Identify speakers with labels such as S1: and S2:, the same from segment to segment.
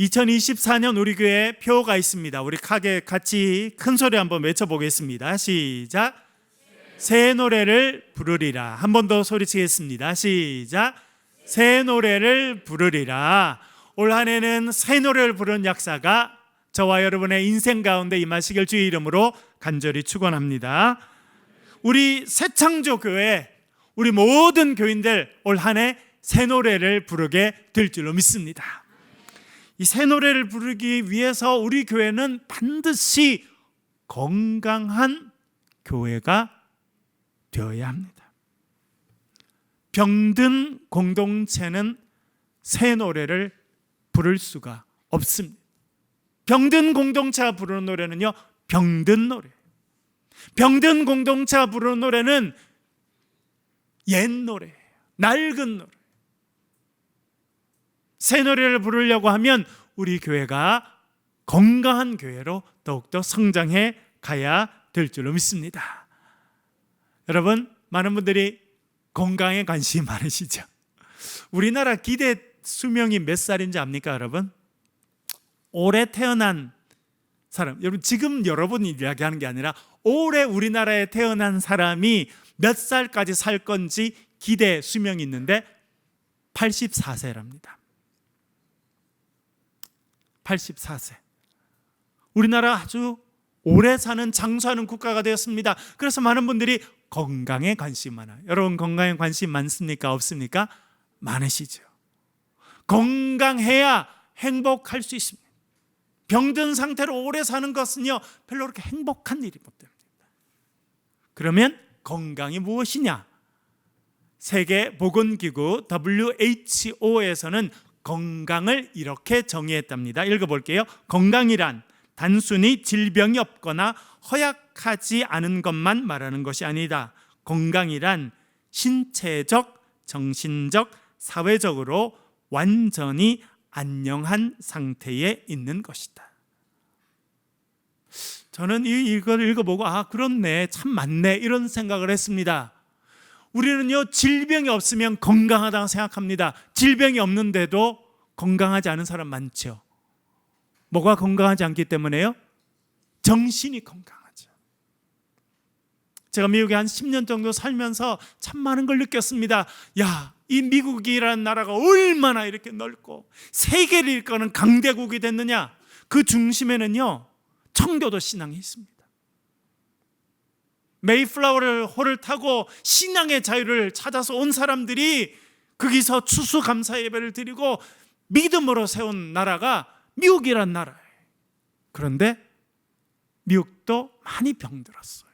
S1: 2024년 우리 교회에 표가 있습니다. 우리 같이 큰 소리 한번 외쳐보겠습니다. 시작. 새 노래를 부르리라. 한 번 더 소리치겠습니다. 시작. 새 노래를 부르리라. 올 한 해는 새 노래를 부르는 역사가 저와 여러분의 인생 가운데 임하시길 주의 이름으로 간절히 축원합니다. 우리 새창조 교회, 우리 모든 교인들 올 한 해 새 노래를 부르게 될 줄로 믿습니다. 이 새 노래를 부르기 위해서 우리 교회는 반드시 건강한 교회가 되어야 합니다. 병든 공동체는 새 노래를 부를 수가 없습니다. 병든 공동체가 부르는 노래는요, 병든 노래. 병든 공동체가 부르는 노래는 옛 노래, 낡은 노래. 새 노래를 부르려고 하면 우리 교회가 건강한 교회로 더욱더 성장해 가야 될 줄로 믿습니다. 여러분, 많은 분들이 건강에 관심이 많으시죠? 우리나라 기대 수명이 몇 살인지 압니까, 여러분? 올해 태어난 사람, 여러분 지금 여러분이 이야기하는 게 아니라 올해 우리나라에 태어난 사람이 몇 살까지 살 건지 기대 수명이 있는데 84세랍니다. 84세. 우리나라 아주 오래 사는 장수하는 국가가 되었습니다. 그래서 많은 분들이 건강에 관심이 많아요. 여러분 건강에 관심 많습니까? 없습니까? 많으시죠. 건강해야 행복할 수 있습니다. 병든 상태로 오래 사는 것은요, 별로 그렇게 행복한 일이 못 됩니다. 그러면 건강이 무엇이냐? 세계보건기구 WHO에서는 건강을 이렇게 정의했답니다. 읽어볼게요. 건강이란 단순히 질병이 없거나 허약하지 않은 것만 말하는 것이 아니다. 건강이란 신체적, 정신적, 사회적으로 완전히 안녕한 상태에 있는 것이다. 저는 이걸 읽어보고 그렇네, 참 맞네, 이런 생각을 했습니다. 우리는요, 질병이 없으면 건강하다고 생각합니다. 질병이 없는데도 건강하지 않은 사람 많죠. 뭐가 건강하지 않기 때문에요? 정신이 건강하죠. 제가 미국에 한 10년 정도 살면서 참 많은 걸 느꼈습니다. 이 미국이라는 나라가 얼마나 이렇게 넓고 세계를 일컫는 강대국이 됐느냐. 그 중심에는요, 청교도 신앙이 있습니다. 메이플라워 호를 타고 신앙의 자유를 찾아서 온 사람들이 거기서 추수감사 예배를 드리고 믿음으로 세운 나라가 미국이란 나라예요. 그런데 미국도 많이 병들었어요.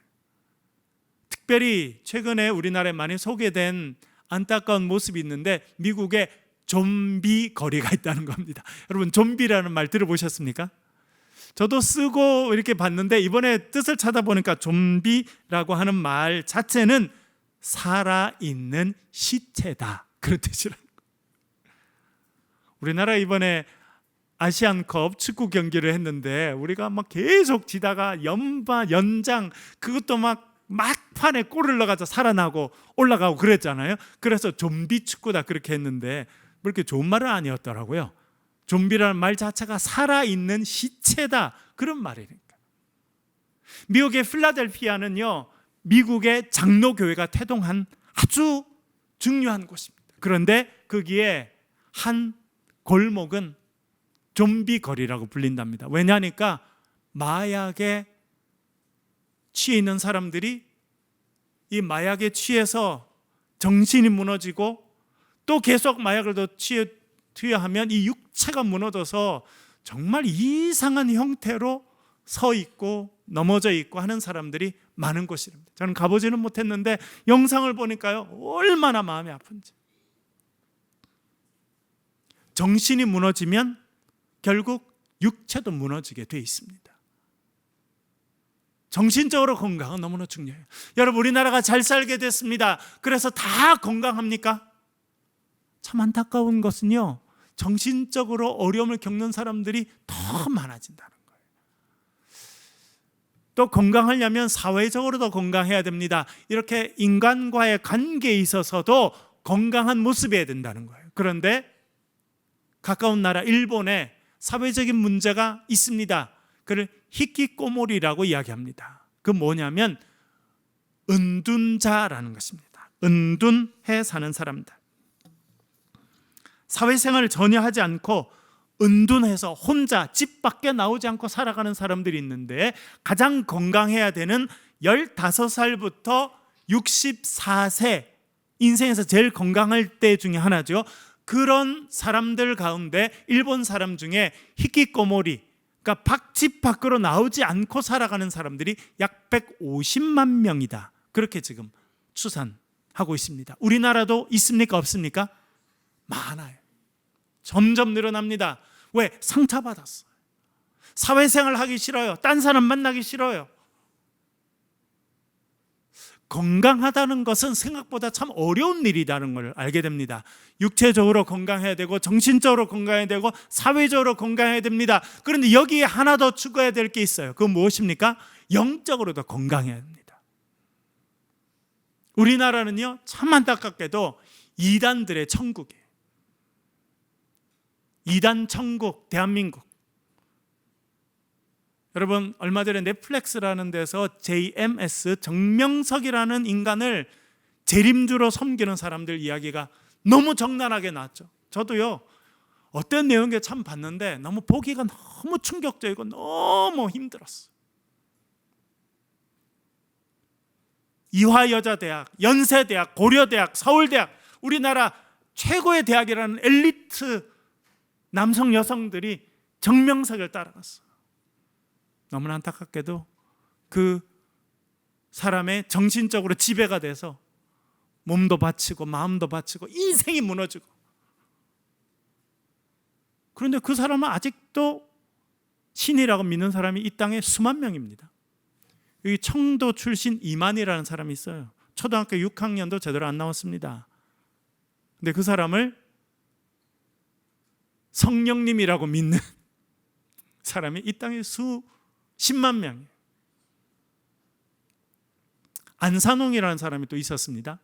S1: 특별히 최근에 우리나라에 많이 소개된 안타까운 모습이 있는데, 미국에 좀비 거리가 있다는 겁니다. 여러분 좀비라는 말 들어보셨습니까? 저도 쓰고 이렇게 봤는데 이번에 뜻을 찾아보니까 좀비라고 하는 말 자체는 살아있는 시체다, 그런 뜻이라는 거예요. 우리나라 이번에 아시안컵 축구 경기를 했는데 우리가 막 계속 지다가 연장 그것도 막판에 골을 넣어서 살아나고 올라가고 그랬잖아요. 그래서 좀비 축구다 그렇게 했는데 뭐 이렇게 좋은 말은 아니었더라고요. 좀비라는 말 자체가 살아있는 시체다, 그런 말이니까. 미국의 필라델피아는요, 미국의 장로교회가 태동한 아주 중요한 곳입니다. 그런데 거기에 한 골목은 좀비 거리라고 불린답니다. 왜냐하니까 마약에 취해 있는 사람들이 이 마약에 취해서 정신이 무너지고 또 계속 마약을 더 투여하면 이 육체가 무너져서 정말 이상한 형태로 서 있고 넘어져 있고 하는 사람들이 많은 곳이랍니다. 저는 가보지는 못했는데 영상을 보니까요, 얼마나 마음이 아픈지. 정신이 무너지면 결국 육체도 무너지게 돼 있습니다. 정신적으로 건강은 너무나 중요해요. 여러분, 우리나라가 잘 살게 됐습니다. 그래서 다 건강합니까? 참 안타까운 것은요, 정신적으로 어려움을 겪는 사람들이 더 많아진다는 거예요. 또 건강하려면 사회적으로도 건강해야 됩니다. 이렇게 인간과의 관계에 있어서도 건강한 모습이어야 된다는 거예요. 그런데 가까운 나라 일본에 사회적인 문제가 있습니다. 그를 히키꼬모리라고 이야기합니다. 그 뭐냐면 은둔자라는 것입니다. 은둔해 사는 사람들. 사회생활을 전혀 하지 않고 은둔해서 혼자 집 밖에 나오지 않고 살아가는 사람들이 있는데, 가장 건강해야 되는 15살부터 64세, 인생에서 제일 건강할 때 중에 하나죠. 그런 사람들 가운데 일본 사람 중에 히키꼬모리, 그러니까 집 밖으로 나오지 않고 살아가는 사람들이 약 150만 명이다. 그렇게 지금 추산하고 있습니다. 우리나라도 있습니까? 없습니까? 많아요. 점점 늘어납니다. 왜? 상처받았어요. 사회생활 하기 싫어요. 딴 사람 만나기 싫어요. 건강하다는 것은 생각보다 참 어려운 일이라는 걸 알게 됩니다. 육체적으로 건강해야 되고, 정신적으로 건강해야 되고, 사회적으로 건강해야 됩니다. 그런데 여기에 하나 더 추가해야 될 게 있어요. 그건 무엇입니까? 영적으로도 건강해야 됩니다. 우리나라는요, 참 안타깝게도 이단들의 천국이에요. 이단 천국, 대한민국. 여러분, 얼마 전에 넷플릭스라는 데서 JMS, 정명석이라는 인간을 재림주로 섬기는 사람들 이야기가 너무 적나라하게 나왔죠. 저도요, 어떤 내용을 참 봤는데 너무 보기가 너무 충격적이고 너무 힘들었어요. 이화여자대학, 연세대학, 고려대학, 서울대학, 우리나라 최고의 대학이라는 엘리트 남성 여성들이 정명석을 따라갔어요. 너무나 안타깝게도 그 사람의 정신적으로 지배가 돼서 몸도 바치고 마음도 바치고 인생이 무너지고, 그런데 그 사람은 아직도 신이라고 믿는 사람이 이 땅에 수만 명입니다. 여기 청도 출신 이만희라는 사람이 있어요. 초등학교 6학년도 제대로 안 나왔습니다. 근데 그 사람을 성령님이라고 믿는 사람이 이 땅에 수십만 명이에요. 안산홍이라는 사람이 또 있었습니다.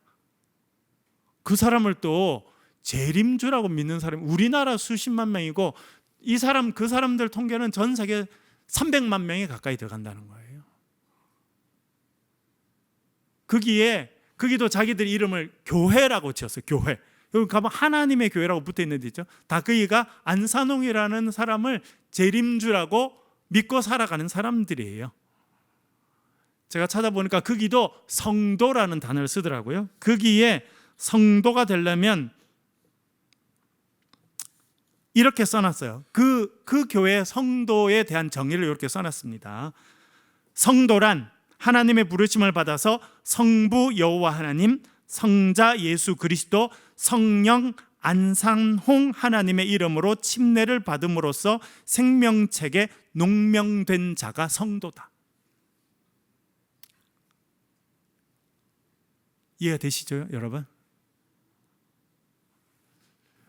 S1: 그 사람을 또 재림주라고 믿는 사람이 우리나라 수십만 명이고, 이 사람, 그 사람들 통계는 전 세계 300만 명이 가까이 들어간다는 거예요. 거기도 자기들 이름을 교회라고 지었어요. 교회. 여기 가면 하나님의 교회라고 붙어 있는 데 있죠. 다 거기가 안산홍이라는 사람을 재림주라고 믿고 살아가는 사람들이에요. 제가 찾아보니까 거기도 성도라는 단어를 쓰더라고요. 거기에 성도가 되려면 이렇게 써놨어요. 그 교회 성도에 대한 정의를 이렇게 써놨습니다. 성도란 하나님의 부르심을 받아서 성부 여호와 하나님, 성자 예수 그리스도, 성령 안산홍 하나님의 이름으로 침례를 받음으로써 생명책에 농명된 자가 성도다. 이해가 되시죠, 여러분?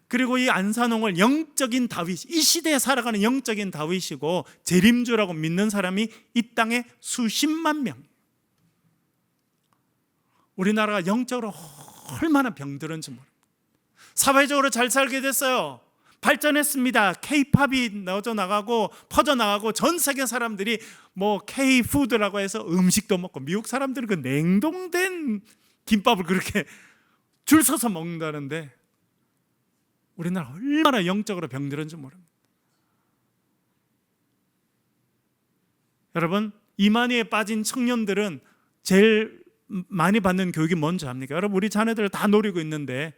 S1: 그리고 이 안산홍을 영적인 다윗, 이 시대에 살아가는 영적인 다윗이고 재림주라고 믿는 사람이 이 땅에 수십만 명. 우리나라가 영적으로 얼마나 병들었는지 모릅니다. 사회적으로 잘 살게 됐어요. 발전했습니다. K-팝이 나가고 퍼져나가고 전 세계 사람들이 뭐 K-푸드라고 해서 음식도 먹고, 미국 사람들은 그 냉동된 김밥을 그렇게 줄 서서 먹는다는데 우리나라 얼마나 영적으로 병들었는지 모릅니다. 여러분, 이만희에 빠진 청년들은 제일 많이 받는 교육이 뭔지 압니까? 여러분, 우리 자녀들 다 노리고 있는데,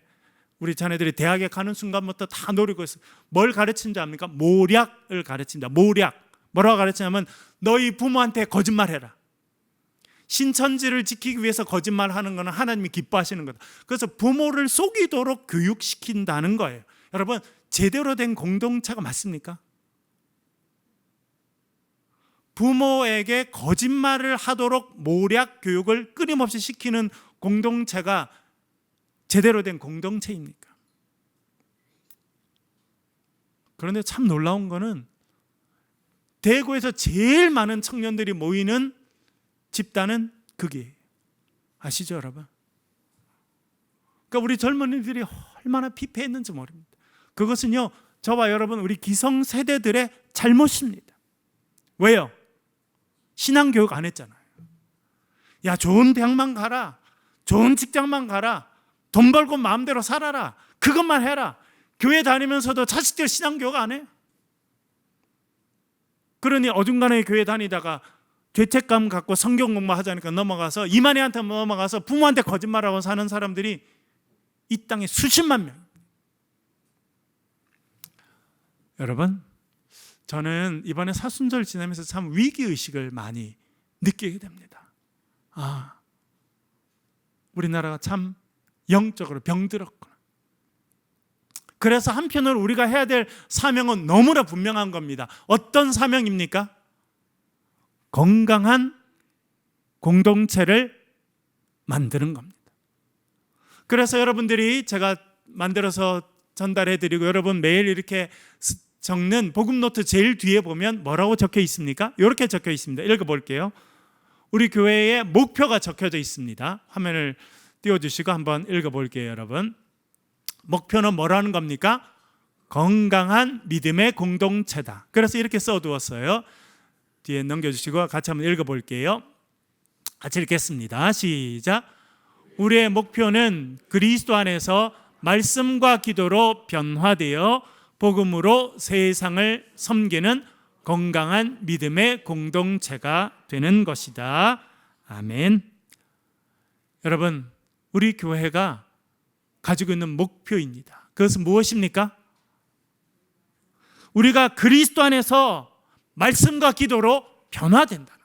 S1: 우리 자녀들이 대학에 가는 순간부터 다 노리고 있어요. 뭘 가르치는지 압니까? 모략을 가르친다. 모략. 뭐라고 가르치냐면 너희 부모한테 거짓말해라. 신천지를 지키기 위해서 거짓말하는 것은 하나님이 기뻐하시는 거다. 그래서 부모를 속이도록 교육시킨다는 거예요. 여러분, 제대로 된 공동체가 맞습니까? 부모에게 거짓말을 하도록 모략 교육을 끊임없이 시키는 공동체가 제대로 된 공동체입니까? 그런데 참 놀라운 거는 대구에서 제일 많은 청년들이 모이는 집단은 그게 아시죠, 여러분? 그러니까 우리 젊은이들이 얼마나 피폐했는지 모릅니다. 그것은요, 저와 여러분, 우리 기성세대들의 잘못입니다. 왜요? 신앙교육 안 했잖아요. 야, 좋은 대학만 가라, 좋은 직장만 가라, 돈 벌고 마음대로 살아라, 그것만 해라. 교회 다니면서도 자식들 신앙교육 안 해요. 그러니 어중간하게 교회 다니다가 죄책감 갖고 성경 공부하자니까 넘어가서 이만희한테 넘어가서 부모한테 거짓말하고 사는 사람들이 이 땅에 수십만 명. 여러분, 저는 이번에 사순절 지나면서 참 위기의식을 많이 느끼게 됩니다. 우리나라가 참 영적으로 병들었구나. 그래서 한편으로 우리가 해야 될 사명은 너무나 분명한 겁니다. 어떤 사명입니까? 건강한 공동체를 만드는 겁니다. 그래서 여러분들이 제가 만들어서 전달해드리고 여러분 매일 이렇게 적는 복음노트 제일 뒤에 보면 뭐라고 적혀 있습니까? 이렇게 적혀 있습니다. 읽어볼게요. 우리 교회의 목표가 적혀져 있습니다. 화면을 띄워주시고 한번 읽어볼게요, 여러분. 목표는 뭐라는 겁니까? 건강한 믿음의 공동체다. 그래서 이렇게 써두었어요. 뒤에 넘겨주시고 같이 한번 읽어볼게요. 같이 읽겠습니다. 시작. 우리의 목표는 그리스도 안에서 말씀과 기도로 변화되어 복음으로 세상을 섬기는 건강한 믿음의 공동체가 되는 것이다. 아멘. 여러분, 우리 교회가 가지고 있는 목표입니다. 그것은 무엇입니까? 우리가 그리스도 안에서 말씀과 기도로 변화된다는 것.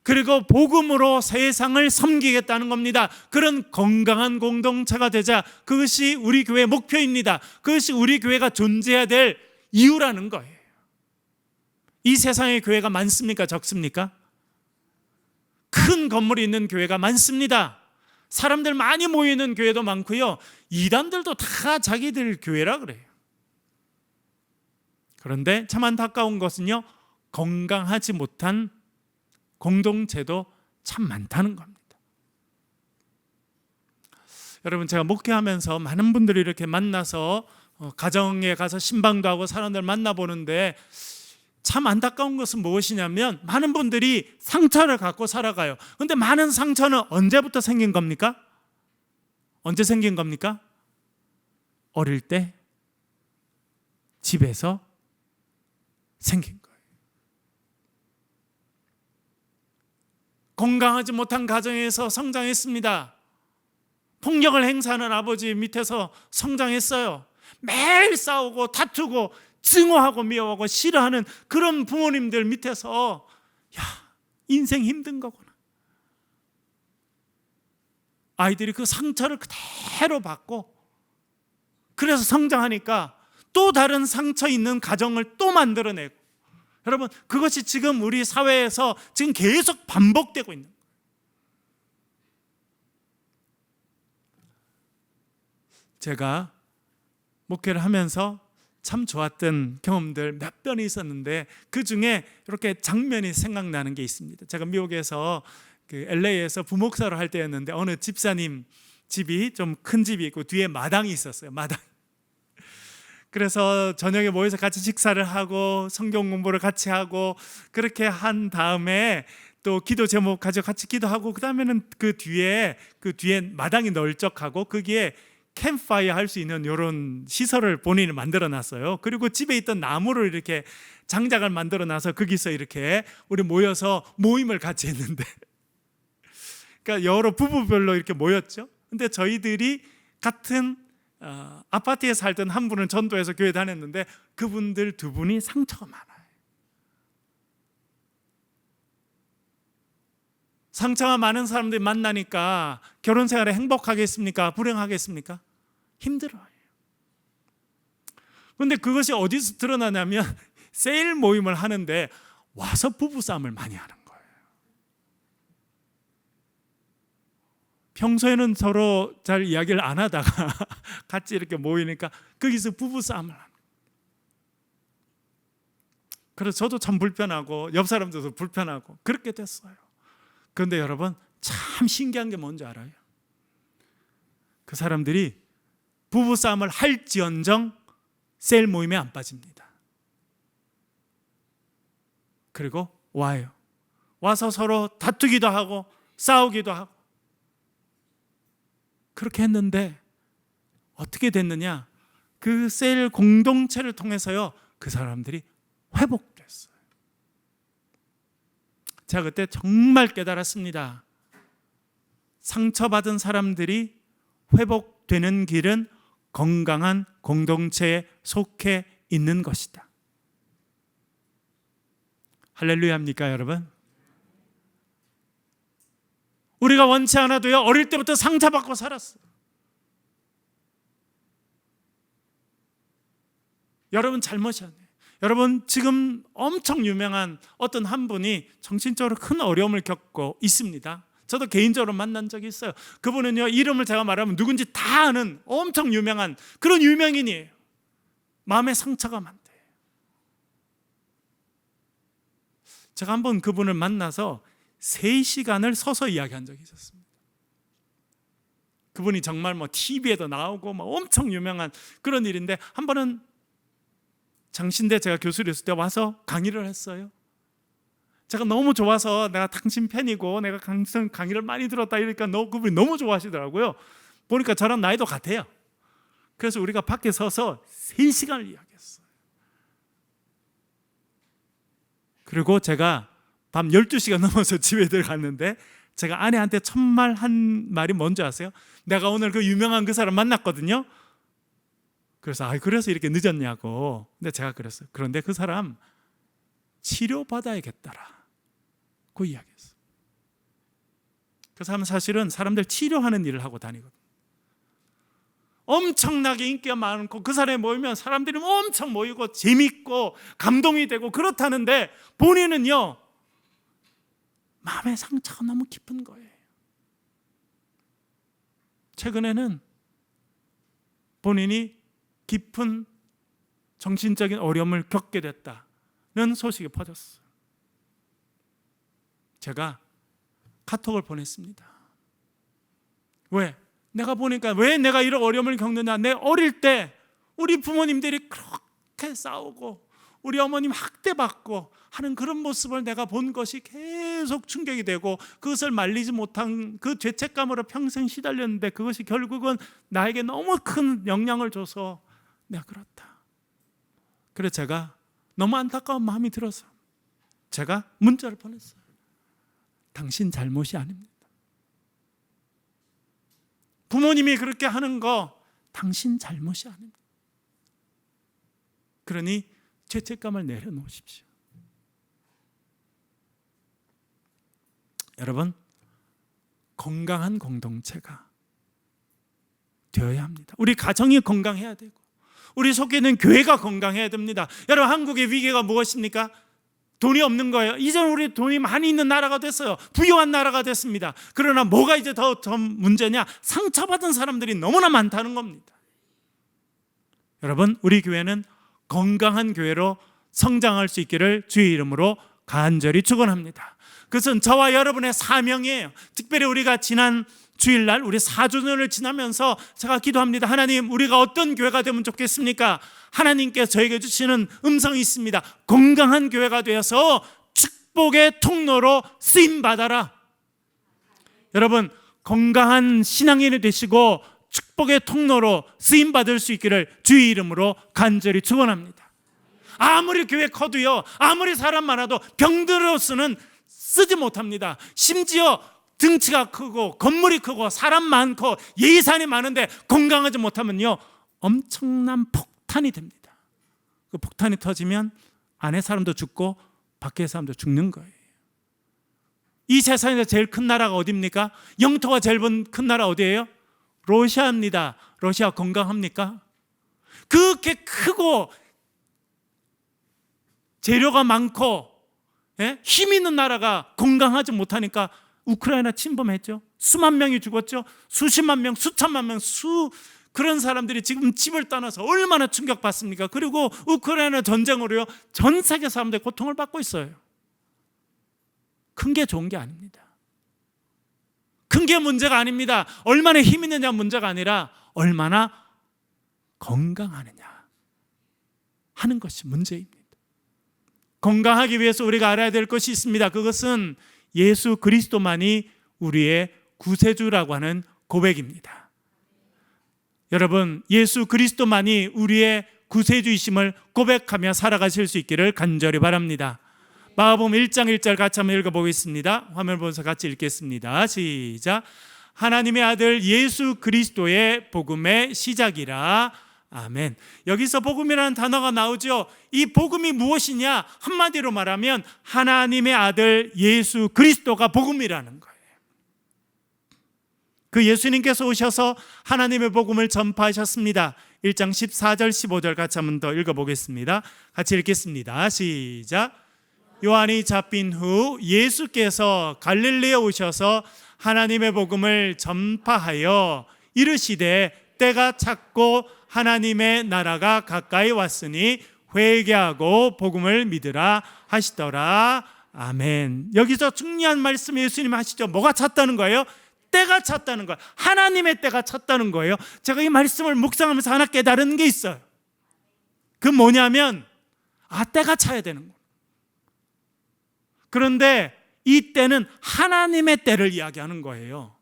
S1: 그리고 복음으로 세상을 섬기겠다는 겁니다. 그런 건강한 공동체가 되자, 그것이 우리 교회의 목표입니다. 그것이 우리 교회가 존재해야 될 이유라는 거예요. 이 세상에 교회가 많습니까? 적습니까? 큰 건물이 있는 교회가 많습니다. 사람들 많이 모이는 교회도 많고요, 이단들도 다 자기들 교회라 그래요. 그런데 참 안타까운 것은요, 건강하지 못한 공동체도 참 많다는 겁니다. 여러분, 제가 목회하면서 많은 분들이 이렇게 만나서 가정에 가서 신방도 하고 사람들 만나보는데 참 안타까운 것은 무엇이냐면 많은 분들이 상처를 갖고 살아가요. 그런데 많은 상처는 언제부터 생긴 겁니까? 언제 생긴 겁니까? 어릴 때 집에서 생긴 거예요. 건강하지 못한 가정에서 성장했습니다. 폭력을 행사하는 아버지 밑에서 성장했어요. 매일 싸우고 다투고 증오하고 미워하고 싫어하는 그런 부모님들 밑에서 인생 힘든 거구나. 아이들이 그 상처를 그대로 받고 그래서 성장하니까 또 다른 상처 있는 가정을 또 만들어내고, 여러분, 그것이 지금 우리 사회에서 지금 계속 반복되고 있는 거예요. 제가 목회를 하면서 참 좋았던 경험들 몇 번 있었는데 그 중에 이렇게 장면이 생각나는 게 있습니다. 제가 미국에서 LA에서 부목사를 할 때였는데 어느 집사님 집이 좀 큰 집이 있고 뒤에 마당이 있었어요. 마당. 그래서 저녁에 모여서 같이 식사를 하고 성경 공부를 같이 하고 그렇게 한 다음에 또 기도 제목 가지고 같이 기도하고 그 다음에는 그 뒤에 마당이 널쩍하고 거기에 캠프파이어 할 수 있는 이런 시설을 본인이 만들어 놨어요. 그리고 집에 있던 나무를 이렇게 장작을 만들어 놔서 거기서 이렇게 우리 모여서 모임을 같이 했는데 그러니까 여러 부부별로 이렇게 모였죠. 근데 저희들이 같은 아파트에 살던 한 분은 전도해서 교회 다녔는데 그분들 두 분이 상처가 많아요. 상처가 많은 사람들이 만나니까 결혼 생활에 행복하겠습니까? 불행하겠습니까? 힘들어요. 그런데 그것이 어디서 드러나냐면 세일 모임을 하는데 와서 부부싸움을 많이 하는 거예요. 평소에는 서로 잘 이야기를 안 하다가 같이 이렇게 모이니까 거기서 부부싸움을 하는 거예요. 그래서 저도 참 불편하고 옆 사람들도 불편하고 그렇게 됐어요. 그런데 여러분, 참 신기한 게 뭔지 알아요? 그 사람들이 부부싸움을 할지언정 셀 모임에 안 빠집니다. 그리고 와요. 와서 서로 다투기도 하고 싸우기도 하고 그렇게 했는데 어떻게 됐느냐? 그 셀 공동체를 통해서요, 그 사람들이 회복됐어요. 제가 그때 정말 깨달았습니다. 상처받은 사람들이 회복되는 길은 건강한 공동체에 속해 있는 것이다. 할렐루야입니까, 여러분? 우리가 원치 않아도요, 어릴 때부터 상처받고 살았어요. 여러분 잘못이 아니에요. 여러분 지금 엄청 유명한 어떤 한 분이 정신적으로 큰 어려움을 겪고 있습니다. 저도 개인적으로 만난 적이 있어요. 그분은요, 이름을 제가 말하면 누군지 다 아는 엄청 유명한 그런 유명인이에요. 마음에 상처가 많대요. 제가 한번 그분을 만나서 3시간을 서서 이야기한 적이 있었습니다. 그분이 정말 TV에도 나오고 엄청 유명한 그런 일인데, 한 번은 장신대 제가 교수를 했을 때 와서 강의를 했어요. 제가 너무 좋아서 내가 당신 팬이고 내가 강의를 많이 들었다 이러니까 그분이 너무 좋아하시더라고요. 보니까 저랑 나이도 같아요. 그래서 우리가 밖에 서서 3시간을 이야기했어요. 그리고 제가 밤 12시가 넘어서 집에 들어갔는데 제가 아내한테 첫말 한 말이 뭔지 아세요? 내가 오늘 그 유명한 그 사람 만났거든요. 그래서 그래서 이렇게 늦었냐고. 근데 제가 그랬어요. 그런데 그 사람 치료받아야겠더라 그 이야기했어요. 그 사람은 사실은 사람들 치료하는 일을 하고 다니거든요. 엄청나게 인기가 많고 그 사람에 모이면 사람들이 엄청 모이고 재밌고 감동이 되고 그렇다는데 본인은요, 마음의 상처가 너무 깊은 거예요. 최근에는 본인이 깊은 정신적인 어려움을 겪게 됐다는 소식이 퍼졌어요. 제가 카톡을 보냈습니다. 왜? 내가 보니까 왜 내가 이런 어려움을 겪느냐. 내 어릴 때 우리 부모님들이 그렇게 싸우고 우리 어머님 학대받고 하는 그런 모습을 내가 본 것이 계속 충격이 되고, 그것을 말리지 못한 그 죄책감으로 평생 시달렸는데 그것이 결국은 나에게 너무 큰 영향을 줘서 내가 그렇다. 그래서 제가 너무 안타까운 마음이 들어서 제가 문자를 보냈어요. 당신 잘못이 아닙니다. 부모님이 그렇게 하는 거 당신 잘못이 아닙니다. 그러니 죄책감을 내려놓으십시오. 여러분, 건강한 공동체가 되어야 합니다. 우리 가정이 건강해야 되고 우리 속에 있는 교회가 건강해야 됩니다. 여러분, 한국의 위기가 무엇입니까? 돈이 없는 거예요. 이제는 우리 돈이 많이 있는 나라가 됐어요. 부유한 나라가 됐습니다. 그러나 뭐가 이제 더 문제냐? 상처받은 사람들이 너무나 많다는 겁니다. 여러분, 우리 교회는 건강한 교회로 성장할 수 있기를 주의 이름으로 간절히 축원합니다. 그것은 저와 여러분의 사명이에요. 특별히 우리가 지난 주일날 우리 4주년을 지나면서 제가 기도합니다. 하나님, 우리가 어떤 교회가 되면 좋겠습니까? 하나님께서 저에게 주시는 음성이 있습니다. 건강한 교회가 되어서 축복의 통로로 쓰임받아라. 여러분, 건강한 신앙인이 되시고 축복의 통로로 쓰임받을 수 있기를 주의 이름으로 간절히 축원합니다. 아무리 교회 커도요, 아무리 사람 많아도 병들어서는 쓰지 못합니다. 심지어 등치가 크고 건물이 크고 사람 많고 예산이 많은데 건강하지 못하면요, 엄청난 폭탄이 됩니다. 그 폭탄이 터지면 안에 사람도 죽고 밖에 사람도 죽는 거예요. 이 세상에서 제일 큰 나라가 어디입니까? 영토가 제일 큰 나라 어디예요? 러시아입니다. 러시아 건강합니까? 그렇게 크고 재료가 많고 힘 있는 나라가 건강하지 못하니까 우크라이나 침범했죠. 수만 명이 죽었죠. 수십만 명, 수천만 명, 그런 사람들이 지금 집을 떠나서 얼마나 충격받습니까? 그리고 우크라이나 전쟁으로요, 전 세계 사람들이 고통을 받고 있어요. 큰 게 좋은 게 아닙니다. 큰 게 문제가 아닙니다. 얼마나 힘 있느냐 문제가 아니라 얼마나 건강하느냐. 하는 것이 문제입니다. 건강하기 위해서 우리가 알아야 될 것이 있습니다. 그것은 예수 그리스도만이 우리의 구세주라고 하는 고백입니다. 여러분, 예수 그리스도만이 우리의 구세주이심을 고백하며 살아가실 수 있기를 간절히 바랍니다. 마가복음 1장 1절 같이 한번 읽어보겠습니다. 화면 보면서 같이 읽겠습니다. 시작. 하나님의 아들 예수 그리스도의 복음의 시작이라. 아멘. 여기서 복음이라는 단어가 나오죠. 이 복음이 무엇이냐? 한마디로 말하면 하나님의 아들 예수 그리스도가 복음이라는 거예요. 그 예수님께서 오셔서 하나님의 복음을 전파하셨습니다. 1장 14절 15절 같이 한번 더 읽어보겠습니다. 같이 읽겠습니다. 시작. 요한이 잡힌 후 예수께서 갈릴리에 오셔서 하나님의 복음을 전파하여 이르시되 때가 찼고 하나님의 나라가 가까이 왔으니 회개하고 복음을 믿으라 하시더라. 아멘. 여기서 중요한 말씀 예수님 하시죠. 뭐가 찼다는 거예요? 때가 찼다는 거예요. 하나님의 때가 찼다는 거예요. 제가 이 말씀을 묵상하면서 하나 깨달은 게 있어요. 그 뭐냐면 때가 차야 되는 거예요. 그런데 이 때는 하나님의 때를 이야기하는 거예요.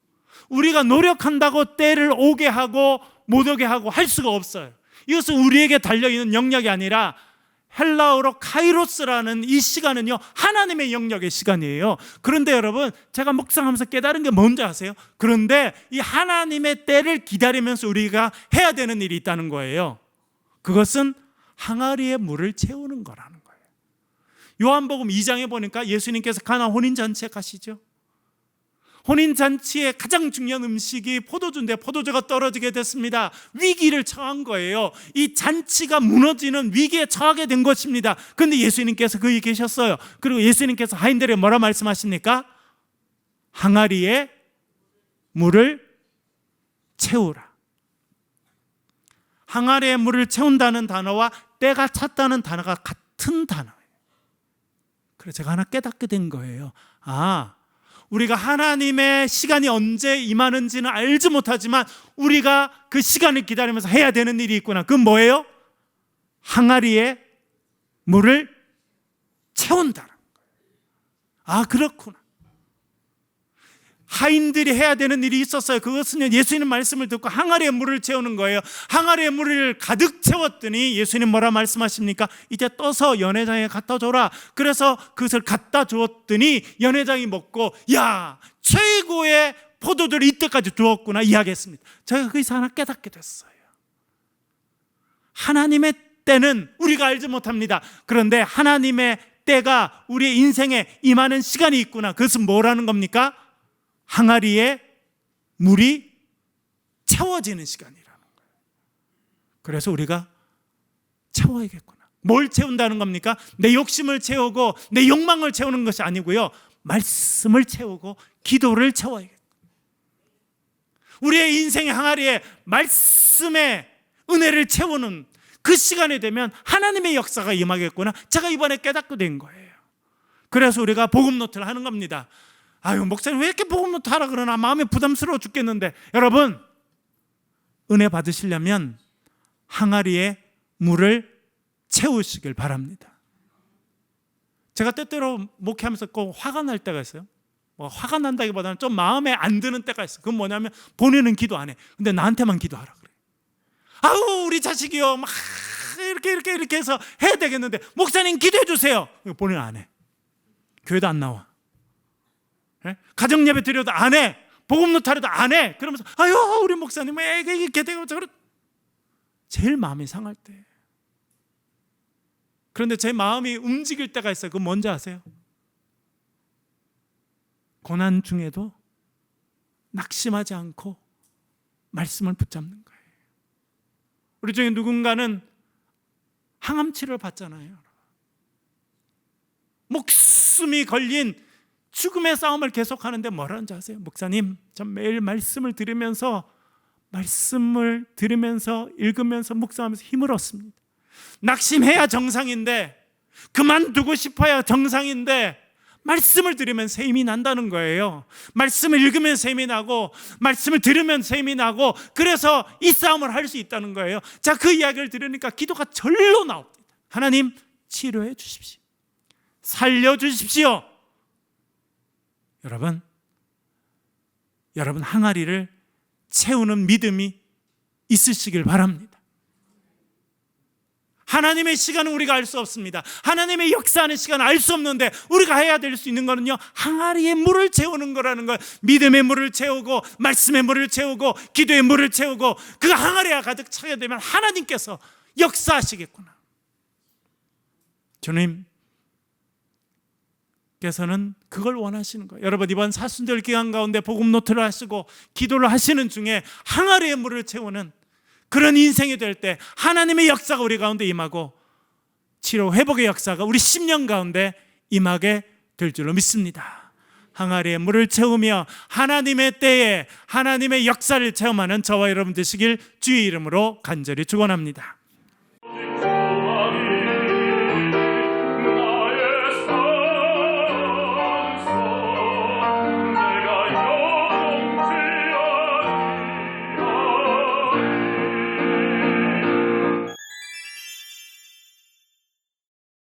S1: 우리가 노력한다고 때를 오게 하고 못 오게 하고 할 수가 없어요. 이것은 우리에게 달려있는 영역이 아니라 헬라어로 카이로스라는 이 시간은요, 하나님의 영역의 시간이에요. 그런데 여러분, 제가 묵상하면서 깨달은 게 뭔지 아세요? 그런데 이 하나님의 때를 기다리면서 우리가 해야 되는 일이 있다는 거예요. 그것은 항아리에 물을 채우는 거라는 거예요. 요한복음 2장에 보니까 예수님께서 가나 혼인잔치에 가시죠. 혼인잔치의 가장 중요한 음식이 포도주인데 포도주가 떨어지게 됐습니다. 위기를 처한 거예요. 이 잔치가 무너지는 위기에 처하게 된 것입니다. 그런데 예수님께서 거기 계셨어요. 그리고 예수님께서 하인들에게 뭐라 말씀하십니까? 항아리에 물을 채우라. 항아리에 물을 채운다는 단어와 때가 찼다는 단어가 같은 단어예요. 그래서 제가 하나 깨닫게 된 거예요. 우리가 하나님의 시간이 언제 임하는지는 알지 못하지만 우리가 그 시간을 기다리면서 해야 되는 일이 있구나. 그건 뭐예요? 항아리에 물을 채운다는 거예요. 그렇구나. 하인들이 해야 되는 일이 있었어요. 그것은 예수님 말씀을 듣고 항아리에 물을 채우는 거예요. 항아리에 물을 가득 채웠더니 예수님 뭐라 말씀하십니까? 이제 떠서 연회장에 갖다 줘라. 그래서 그것을 갖다 주었더니 연회장이 먹고 최고의 포도주를 이때까지 주었구나 이야기했습니다. 제가 거기서 하나 깨닫게 됐어요. 하나님의 때는 우리가 알지 못합니다. 그런데 하나님의 때가 우리의 인생에 임하는 시간이 있구나. 그것은 뭐라는 겁니까? 항아리에 물이 채워지는 시간이라는 거예요. 그래서 우리가 채워야겠구나. 뭘 채운다는 겁니까? 내 욕심을 채우고 내 욕망을 채우는 것이 아니고요, 말씀을 채우고 기도를 채워야겠다. 우리의 인생의 항아리에 말씀의 은혜를 채우는 그 시간이 되면 하나님의 역사가 임하겠구나. 제가 이번에 깨닫게 된 거예요. 그래서 우리가 복음 노트를 하는 겁니다. 목사님 왜 이렇게 복음 노트 하라 그러나? 마음이 부담스러워 죽겠는데. 여러분, 은혜 받으시려면 항아리에 물을 채우시길 바랍니다. 제가 때때로 목회하면서 꼭 화가 날 때가 있어요. 화가 난다기보다는 좀 마음에 안 드는 때가 있어요. 그건 뭐냐면 본인은 기도 안 해. 근데 나한테만 기도하라 그래. 우리 자식이요, 막 이렇게 해서 해야 되겠는데 목사님 기도해 주세요. 본인은 안 해. 교회도 안 나와. 가정 예배 드려도 안 해. 복음 노트 하려도 안 해. 그러면서 우리 목사님 왜 이렇게 되고 저런. 제일 마음이 상할 때. 그런데 제 마음이 움직일 때가 있어요. 그건 뭔지 아세요? 고난 중에도 낙심하지 않고 말씀을 붙잡는 거예요. 우리 중에 누군가는 항암 치료를 받잖아요. 목숨이 걸린 죽음의 싸움을 계속하는데 뭐라는지 아세요? 목사님, 전 매일 말씀을 들으면서 읽으면서 묵상하면서 힘을 얻습니다. 낙심해야 정상인데, 그만두고 싶어야 정상인데, 말씀을 들으면서 힘이 난다는 거예요. 말씀을 읽으면서 힘이 나고, 말씀을 들으면서 힘이 나고, 그래서 이 싸움을 할 수 있다는 거예요. 자, 그 이야기를 들으니까 기도가 절로 나옵니다. 하나님 치료해 주십시오. 살려 주십시오. 여러분 항아리를 채우는 믿음이 있으시길 바랍니다. 하나님의 시간은 우리가 알 수 없습니다. 하나님의 역사하는 시간은 알 수 없는데 우리가 해야 될 수 있는 거는요, 항아리에 물을 채우는 거라는 거예요. 믿음의 물을 채우고 말씀의 물을 채우고 기도의 물을 채우고 그 항아리가 가득 차게 되면 하나님께서 역사하시겠구나. 주님께서는 그걸 원하시는 거예요. 여러분, 이번 사순절 기간 가운데 복음 노트를 하시고 기도를 하시는 중에 항아리의 물을 채우는 그런 인생이 될 때 하나님의 역사가 우리 가운데 임하고 치료 회복의 역사가 우리 10년 가운데 임하게 될 줄로 믿습니다. 항아리에 물을 채우며 하나님의 때에 하나님의 역사를 체험하는 저와 여러분 되시길 주의 이름으로 간절히 축원합니다.